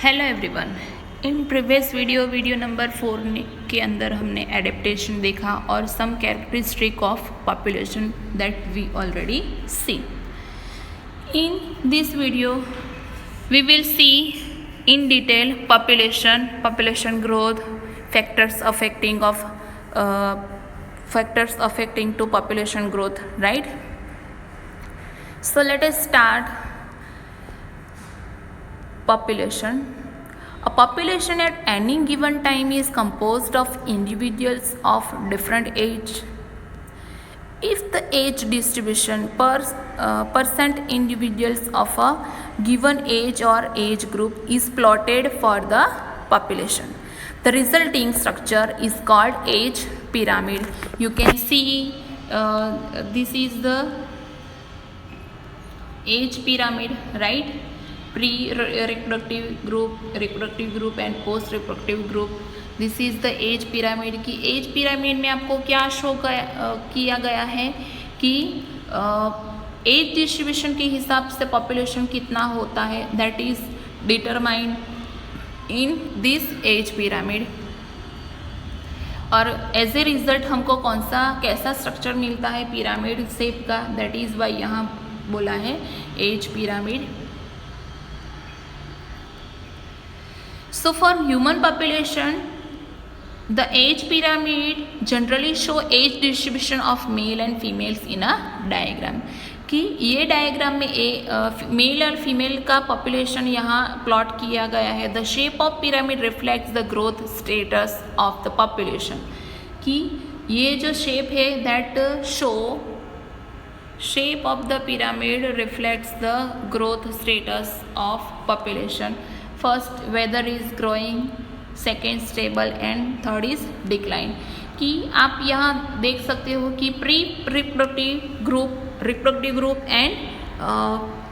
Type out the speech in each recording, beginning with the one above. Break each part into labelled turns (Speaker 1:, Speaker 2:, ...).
Speaker 1: Hello everyone. In previous video number 4 के अंदर हमने एडेप्टेशन देखा और some characteristic of population that we already see. In this video we will see in detail population growth, factors affecting to population growth, right? So let us start. Population. A population at any given time is composed of individuals of different age. If the age distribution percent individuals of a given age or age group is plotted for the population, the resulting structure is called age pyramid. You can see this is the age pyramid, right? reproductive group and post reproductive group. This is the age pyramid. की age pyramid में आपको क्या show किया गया है कि as distribution के हिसाब से पॉपुलेशन कितना होता है, that is determined in this age pyramid. और एज ए रिजल्ट हमको कैसा स्ट्रक्चर मिलता है पिरामिड शेप का, दैट इज वाई यहाँ बोला है age pyramid. So for human population, the age pyramid generally show age distribution of male and females in a diagram. कि ये डायग्राम में मेल और फीमेल का पॉपुलेशन यहाँ प्लॉट किया गया है। The shape of pyramid reflects the growth status of the population. कि ये जो शेप है that show shape of the pyramid reflects the growth status of population. First whether is growing, second stable and third is decline. कि आप यहाँ देख सकते हो कि pre reproductive group and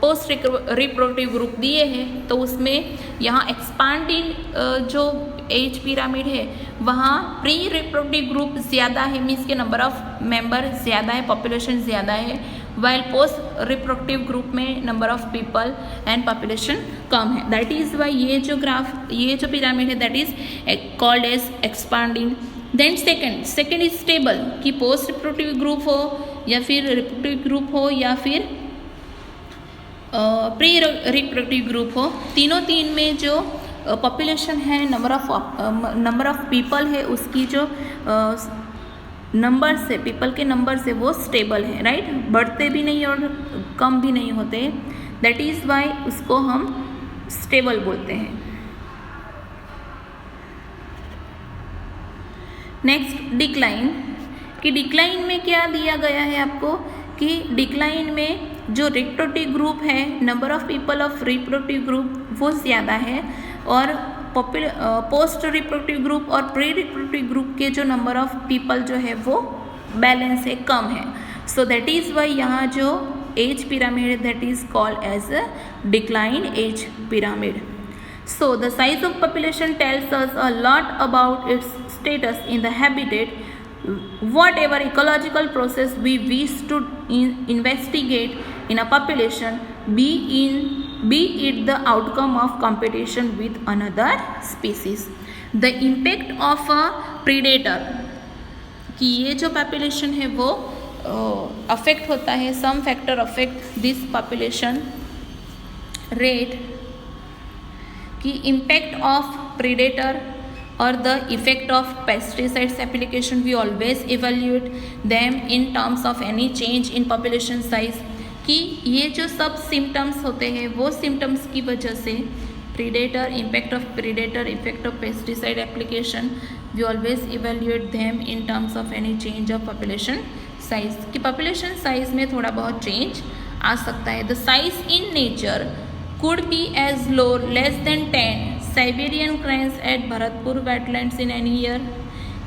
Speaker 1: post reproductive group दिए हैं, तो उसमें यहाँ एक्सपांडिंग जो एज पिरामिड है वहाँ प्री रिप्रोडक्टिव ग्रुप ज़्यादा है, मीन्स के नंबर ऑफ मेंबर ज़्यादा है, पॉपुलेशन ज़्यादा है, वाइल पोस्ट रिप्रोडक्टिव ग्रुप में number of people and population कम है। दैट इज़ वाई ये जो पिरामिड है that is called as expanding. Then second is stable, कि पोस्ट रिप्रोडक्टिव ग्रुप हो या फिर रिप्रोडक्टिव ग्रुप हो या फिर प्री रिप्रोडक्टिव ग्रुप हो, तीन में जो पॉपुलेशन है, नंबर ऑफ पीपल है, उसकी जो नंबर से पीपल के नंबर से वो स्टेबल है, राइट? बढ़ते भी नहीं और कम भी नहीं होते, दैट इज़ वाई उसको हम स्टेबल बोलते हैं। Next decline. कि डिक्लाइन में क्या दिया गया है आपको कि डिक्लाइन में जो रिप्रोडक्टिव ग्रुप है, number of people of reproductive group वो ज़्यादा है और पोस्ट रिप्रोडक्टिव ग्रुप और प्री रिप्रोडक्टिव ग्रुप के जो नंबर ऑफ पीपल जो है वो बैलेंस है, कम है। सो दैट इज़ वाई यहाँ जो age pyramid that is called as a decline age pyramid. So the size of population tells us a lot about its status in the habitat. Whatever ecological process we wish to investigate in a population, be it the outcome of competition with another species. The impact of a predator, कि ये जो population है वो affect होता है, some factor affect this population rate। कि impact of predator or the effect of pesticides application, we always evaluate them in terms of any change in population size। कि ये जो सब सिम्टम्स होते हैं वो सिम्टम्स की वजह से predator, impact of predator, effect of pesticide application, we always evaluate them in terms of any change of population size. कि पॉपुलेशन साइज में थोड़ा बहुत चेंज आ सकता है। The size in nature could be as low less than 10 Siberian cranes at Bharatpur wetlands in any year।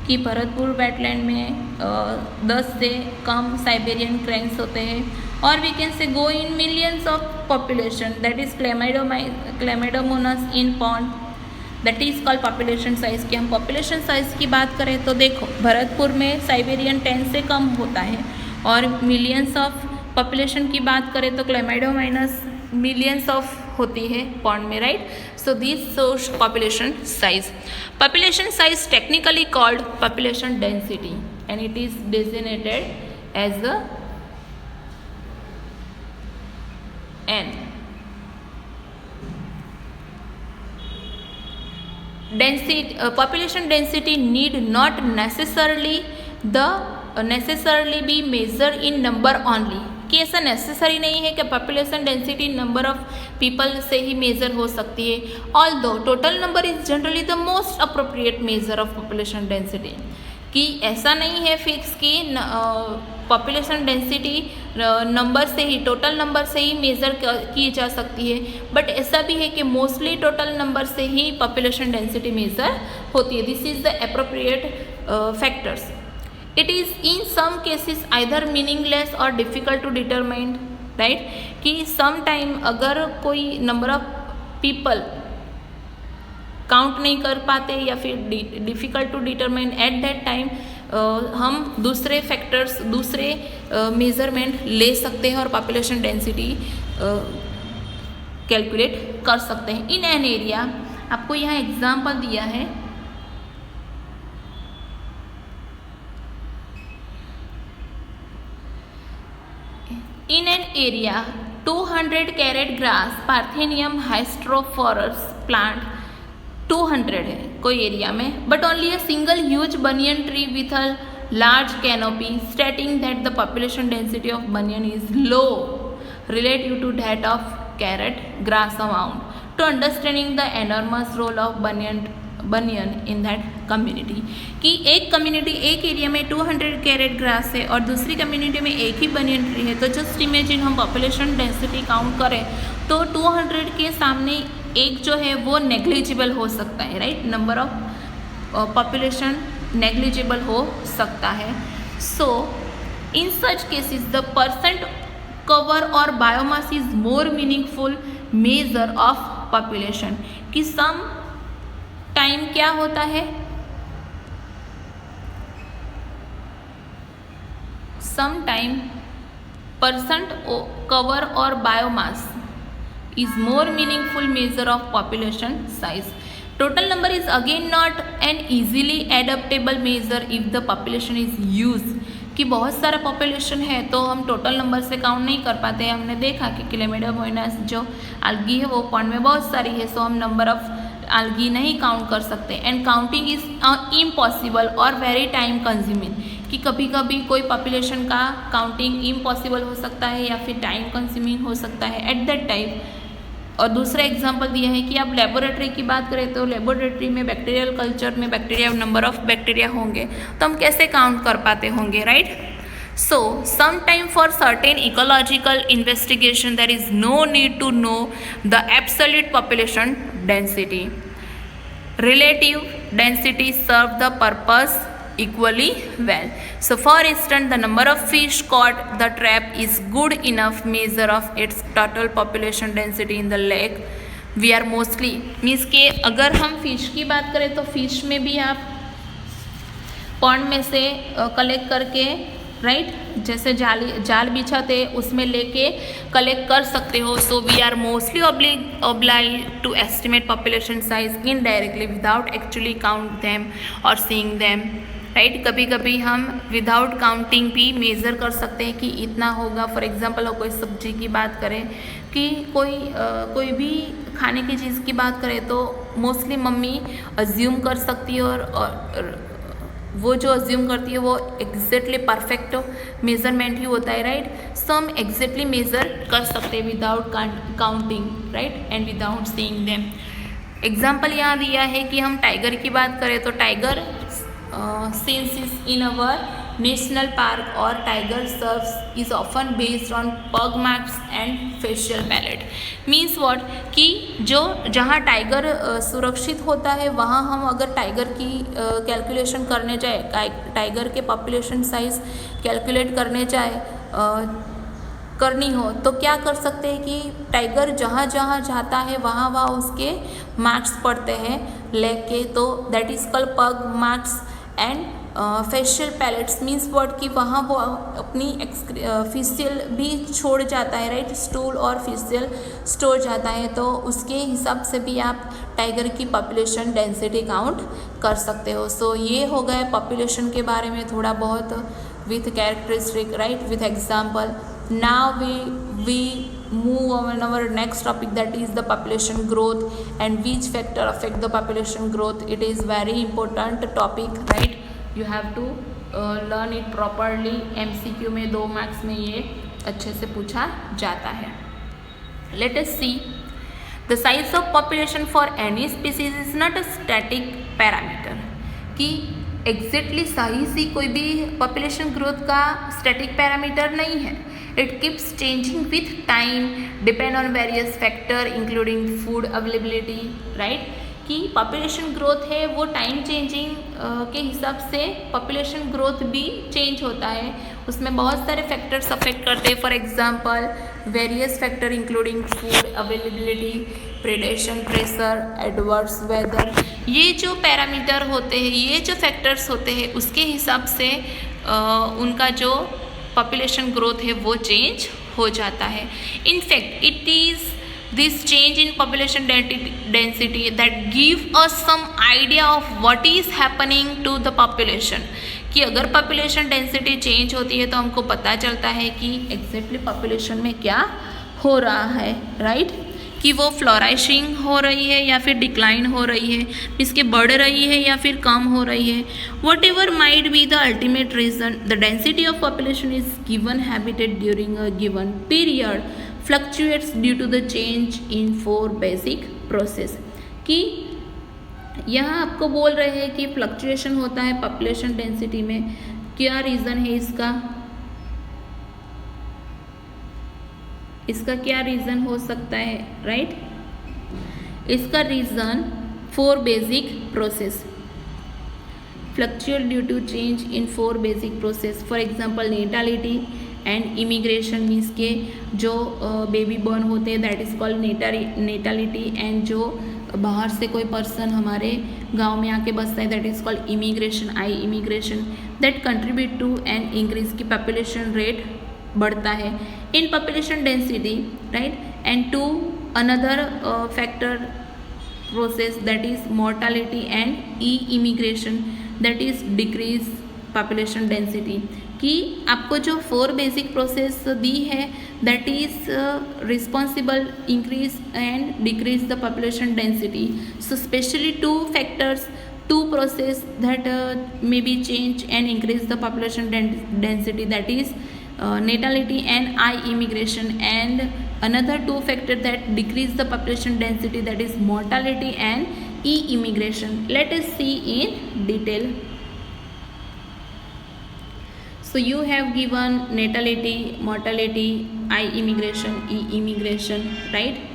Speaker 1: कि Bharatpur wetland में 10 से कम साइबेरियन क्रेन्स होते हैं। और we can say go in millions of population, that is Chlamydomonas in pond, that is called population size. कि हम population size की बात करें तो देखो भरतपुर में साइबेरियन 10 से कम होता है, और मिलियंस ऑफ पॉपुलेशन की बात करें तो क्लेमाइडोमोनास मिलियंस ऑफ होती है पॉन्ड में, right. So this shows population size. Population size technically called population density and it is designated as the N. Density, population density need not necessarily be measured in number only, कि ऐसा necessary नहीं है कि population density number of people से ही major हो सकती है। Although total number is generally the most appropriate major of population density, कि ऐसा नहीं है फिक्स कि पॉपुलेशन डेंसिटी नंबर से ही, टोटल नंबर से ही मेज़र की जा सकती है, बट ऐसा भी है कि मोस्टली टोटल नंबर से ही पॉपुलेशन डेंसिटी मेज़र होती है। This is the appropriate factors. It is in some cases either meaningless और डिफ़िकल्ट टू डिटरमाइन, राइट, कि सम टाइम अगर कोई नंबर ऑफ पीपल काउंट नहीं कर पाते या फिर difficult to determine at that time, हम दूसरे फैक्टर्स, दूसरे मेज़रमेंट ले सकते हैं और पॉपुलेशन डेंसिटी कैलकुलेट कर सकते हैं। इन एन एरिया, आपको यहाँ एग्जांपल दिया है, in an area 200 carrot grass parthenium hysterophorus plant 200 है कोई एरिया में, but only a single huge banyan tree with a large canopy stating that the population density of banyan is low relative to that of carrot grass amount to understanding the enormous role of banyan in that community, कि एक community, एक area में 200 carrot grass है और दूसरी community में एक ही banyan tree है, तो जस्ट इमेजिन हम पॉपुलेशन डेंसिटी काउंट करें तो 200 के सामने एक जो है वो नेग्लिजिबल हो सकता है, right, number of population negligible हो सकता है। So in such cases the percent cover और biomass is more meaningful measure of population, कि सम टाइम क्या होता है, सम टाइम परसेंट कवर और biomass is more meaningful measure of population size. Total number is again not an easily adaptable measure if the population is used, कि बहुत सारा population है तो हम टोटल नंबर से काउंट नहीं कर पाते। हमने देखा कि क्लेमिडिया मोइनस जो algae है वो पॉन्ड में बहुत सारी है, सो हम नंबर ऑफ algae नहीं काउंट कर सकते। एंड काउंटिंग इज इम्पॉसिबल और वेरी टाइम कंज्यूमिंग, कि कभी कभी कोई पॉपुलेशन का काउंटिंग इम्पॉसिबल हो सकता है या फिर टाइम कंज्यूमिंग हो सकता है एट दैट टाइम। और दूसरा एग्जांपल दिया है कि आप लेबोरेटरी की बात करें तो लेबोरेटरी में बैक्टीरियल कल्चर में बैक्टीरिया, नंबर ऑफ बैक्टीरिया होंगे तो हम कैसे काउंट कर पाते होंगे, right. So some time for certain ecological investigation there is no need to know the absolute population density, relative density serve the purpose equally well. So for instance, the number of fish caught the trap is good enough measure of its total population density in the lake. We are mostly means के अगर हम fish की बात करें तो fish में भी आप पॉन्ड में से कलेक्ट करके, राइट, जैसे जाल बिछाते उसमें लेके कलेक्ट कर सकते हो। So we are mostly obliged to estimate population size indirectly without actually count them or seeing them, right. कभी कभी हम विदाउट काउंटिंग भी मेज़र कर सकते हैं कि इतना होगा। फॉर एग्जांपल कोई सब्जी की बात करें कि कोई भी खाने की चीज़ की बात करें तो मोस्टली मम्मी अज्यूम कर सकती है और वो जो अज्यूम करती है वो एग्जैक्टली परफेक्ट मेज़रमेंट ही होता है, राइट। सो हम एग्जैक्टली मेज़र कर सकते हैं without counting, right, and without seeing them. Example यहाँ दिया है कि हम टाइगर की बात करें तो tiger since is in our national park or tiger serves is often based on pug marks and facial palette, means what, कि जो जहाँ टाइगर सुरक्षित होता है वहाँ हम अगर टाइगर की कैलकुलेशन करने जाए, टाइगर के पॉपुलेशन साइज कैलकुलेट करने जाए करनी हो तो क्या कर सकते हैं कि टाइगर जहाँ जहाँ जाता है वहाँ वहाँ उसके मार्क्स पड़ते हैं लेग के, तो that is called pug marks and faecal pellets means word कि वहाँ वो अपनी फेशियल भी छोड़ जाता है, राइट, स्टूल और फेशियल छोड़ जाता है, तो उसके हिसाब से भी आप टाइगर की पॉपुलेशन डेंसिटी काउंट कर सकते हो। सो ये हो गया पॉपुलेशन के बारे में थोड़ा बहुत with characteristic, right, with example. Now we move on our next topic, that is the population growth and which factor affect the population growth. It is very important topic, right, you have to learn it properly। MCQ में 2 marks में ये अच्छे से पूछा जाता है। Let us see the size of population for any species is not a static parameter, कि exactly सही सी कोई भी पॉपुलेशन ग्रोथ का स्टैटिक पैरामीटर नहीं है। It keeps changing with time, depend on various factor including food availability, right, कि population growth है वो टाइम चेंजिंग के हिसाब से पॉपुलेशन ग्रोथ भी चेंज होता है, उसमें बहुत सारे फैक्टर्स अफेक्ट करते हैं। For example various factor including food availability, predation, pressure, adverse weather, ये जो पैरामीटर होते हैं, ये जो फैक्टर्स होते हैं, उसके हिसाब से उनका जो पॉपुलेशन ग्रोथ है वो चेंज हो जाता है। In fact it is this change in population density that give us some idea of what is happening to the population, कि अगर पॉपुलेशन डेंसिटी चेंज होती है तो हमको पता चलता है कि एग्जैक्टली पॉपुलेशन में क्या हो रहा है, राइट, कि वो फ्लोराइशिंग हो रही है या फिर डिक्लाइन हो रही है, इसके बढ़ रही है या फिर कम हो रही है। Whatever might be the ultimate reason, the density of population is given habitat during a given period fluctuates due to the change in 4 basic process, कि यहाँ आपको बोल रहे हैं कि फ्लक्चुएशन होता है पॉपुलेशन डेंसिटी में। क्या रीज़न है इसका क्या रीज़न हो सकता है, राइट, इसका reason 4 basic process fluctuate due to change in 4 basic process. For example natality and immigration, means के जो बेबी बॉर्न होते हैं that is called natality, and जो बाहर से कोई पर्सन हमारे गांव में आके बसता है that is called immigration, immigration, that contribute to and increase की पॉपुलेशन रेट बढ़ता है in population density, right, and two another factor process that is mortality and emigration that is decrease population density, कि आपको जो 4 basic process दी है that is responsible increase and decrease the population density. So specially 2 factors, 2 process that may be change and increase the population density, that is natality and immigration, and another 2 factor that decrease the population density, that is mortality and immigration. Let us see in detail. So you have given natality, mortality, immigration, immigration, right?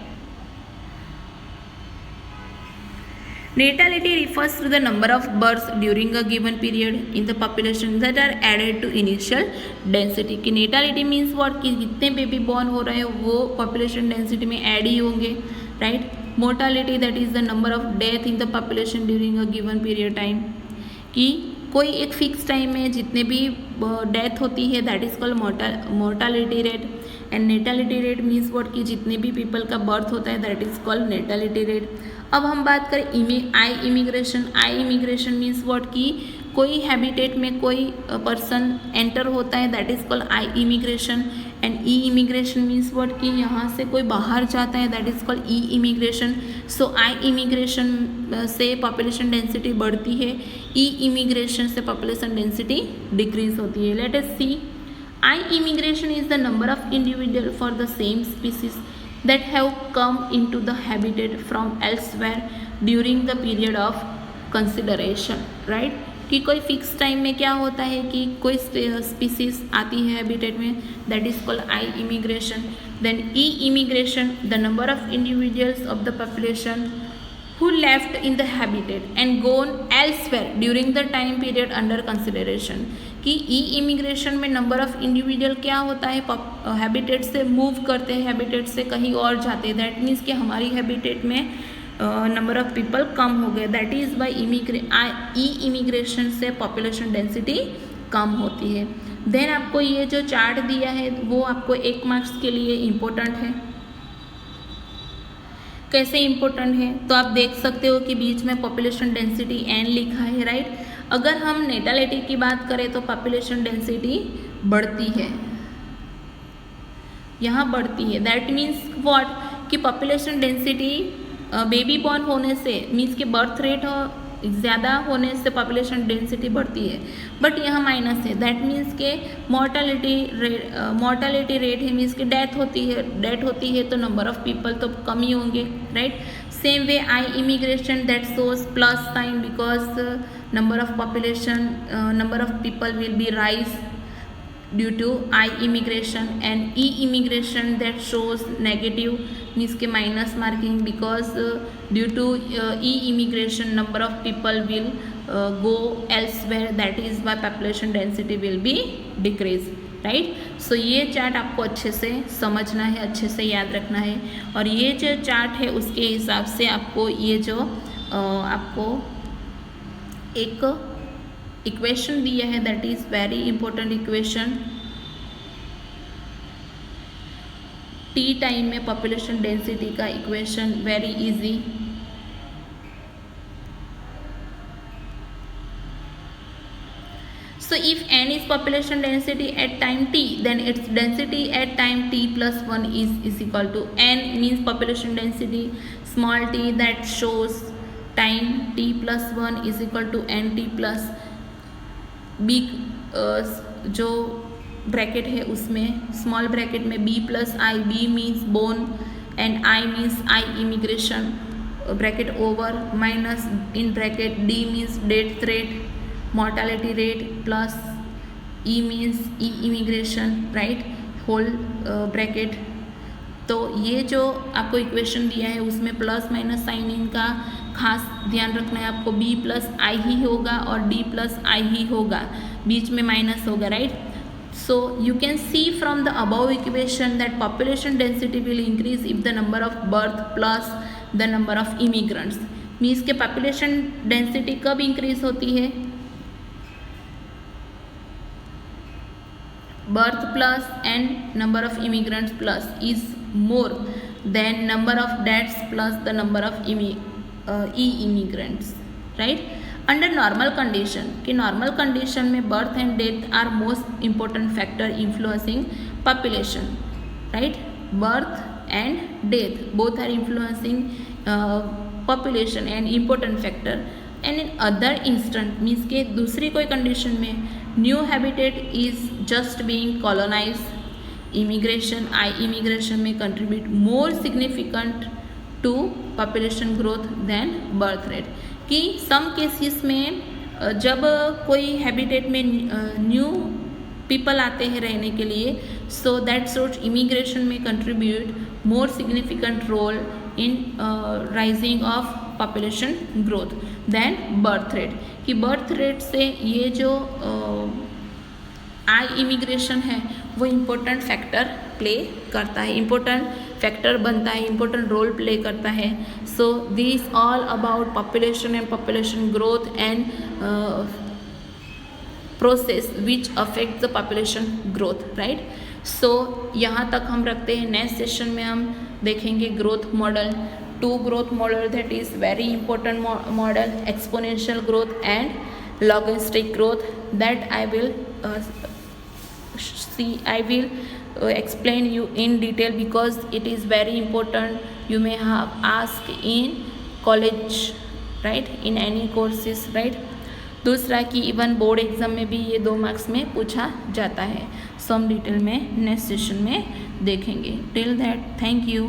Speaker 1: Natality refers to the number of births during a given period in the population that are added to initial density, कि natality means what, कि जितने baby born हो रहे हैं वो population density में add ही होंगे, right? Mortality that is the number of death in the population during a given period time, कि कोई एक फिक्स टाइम में जितने भी डेथ होती है that is called mortality rate, and natality rate means what, कि जितने भी पीपल का बर्थ होता है that is called natality rate. अब हम बात करें आई इमिग्रेशन मीन्स व्हाट, कि कोई हैबिटेट में कोई पर्सन एंटर होता है that is called I immigration, and immigration means what, कि यहाँ से कोई बाहर जाता है that is called emigration. So I immigration से पॉपुलेशन डेंसिटी बढ़ती है, इमिग्रेशन से पॉपुलेशन डेंसिटी डिक्रीज होती है। Let us see, I immigration is the number of individual for the same species that have come into the habitat from elsewhere during the period of consideration, right, कि कोई fix time में क्या होता है कि कोई स्पीसीज आती है हैबिटेट में that is called I immigration. Then emigration, the number of individuals of the population who left in the habitat and gone elsewhere during the time period under consideration, कि इमिग्रेशन में number of individual क्या होता है, habitat से move करते हैं, habitat से कहीं और जाते हैं, दैट मीन्स कि हमारी हैबिटेट में नंबर ऑफ पीपल कम हो गए, दैट इज़ बाय इमिग्रेशन से पॉपुलेशन डेंसिटी कम होती है। देन आपको ये जो चार्ट दिया है वो आपको 1 मार्क्स के लिए इम्पोर्टेंट है। कैसे इम्पोर्टेंट है, तो आप देख सकते हो कि बीच में पॉपुलेशन डेंसिटी n लिखा है, राइट। अगर हम नेटालिटी की बात करें तो पॉपुलेशन डेंसिटी बढ़ती है, यहाँ बढ़ती है। दैट मीन्स व्हाट कि पॉपुलेशन डेंसिटी बेबी बॉर्न होने से मीन्स के बर्थ रेट ज़्यादा होने से पॉपुलेशन डेंसिटी बढ़ती है, बट यहाँ माइनस है। दैट मीन्स के मॉर्टलिटी रेट है, मीन्स कि डेथ होती है तो नंबर ऑफ पीपल तो कम ही होंगे, right. Same way I immigration that shows plus sign because number of people will be rise due to I immigration, and E immigration that shows negative means के minus marking because due to E immigration number of people will go elsewhere, that is why population density will be decrease, right। so ये chart आपको अच्छे से समझना है, अच्छे से याद रखना है, और ये जो चार्ट है उसके हिसाब से आपको ये जो आपको एक इक्वेशन दिया है, that is very important equation. T time में पॉपुलेशन डेंसिटी का equation very easy. So if n is population density at time t, then its density at time t plus 1 is equal to n means population density small t that shows time t plus 1 is equal to nt plus big जो bracket है उसमें small bracket में b plus I, b means born and i means I immigration bracket over minus in bracket d means death rate mortality rate plus e means E emigration, right, whole bracket. तो ये जो आपको equation दिया है उसमें plus minus sign in का खास ध्यान रखना है आपको। b प्लस आई ही होगा और d प्लस आई ही होगा, बीच में माइनस होगा, right. So you can see from the above equation that population density will increase if the number of birth plus the number of immigrants. Means के पॉपुलेशन डेंसिटी कब increase होती है, birth plus and number of immigrants plus is more than number of deaths plus the number of immigrants, right। under normal condition कि normal condition में birth and death are most important factor influencing population, right। birth and death both are influencing population and important factor। And in other instant means के दूसरी कोई condition में new habitat is just being colonise, immigration I immigration में contribute more significant to population growth than birth rate. कि some cases में जब कोई habitat में न्यू पीपल आते हैं रहने के लिए, सो दैट सोर्ट इमिग्रेशन में contribute more significant role in rising of population growth than birth rate. कि बर्थ रेट से ये जो आई इमिग्रेशन है वो इम्पोर्टेंट फैक्टर प्ले करता है, इम्पोर्टेंट फैक्टर बनता है, इम्पोर्टेंट रोल प्ले करता है। So this all about population and population growth and process which affect the population growth, right. So यहाँ तक हम रखते हैं। नेक्स्ट सेशन में हम देखेंगे growth model, two growth model, that is very important model, exponential growth and logistic growth, that I will explain you in detail because it is very important. You may have asked in college, right, in any courses, right। दूसरा कि even board exam में भी ये 2 marks में पूछा जाता है। सो हम डिटेल में नेक्स्ट सेशन में देखेंगे। Till that thank you.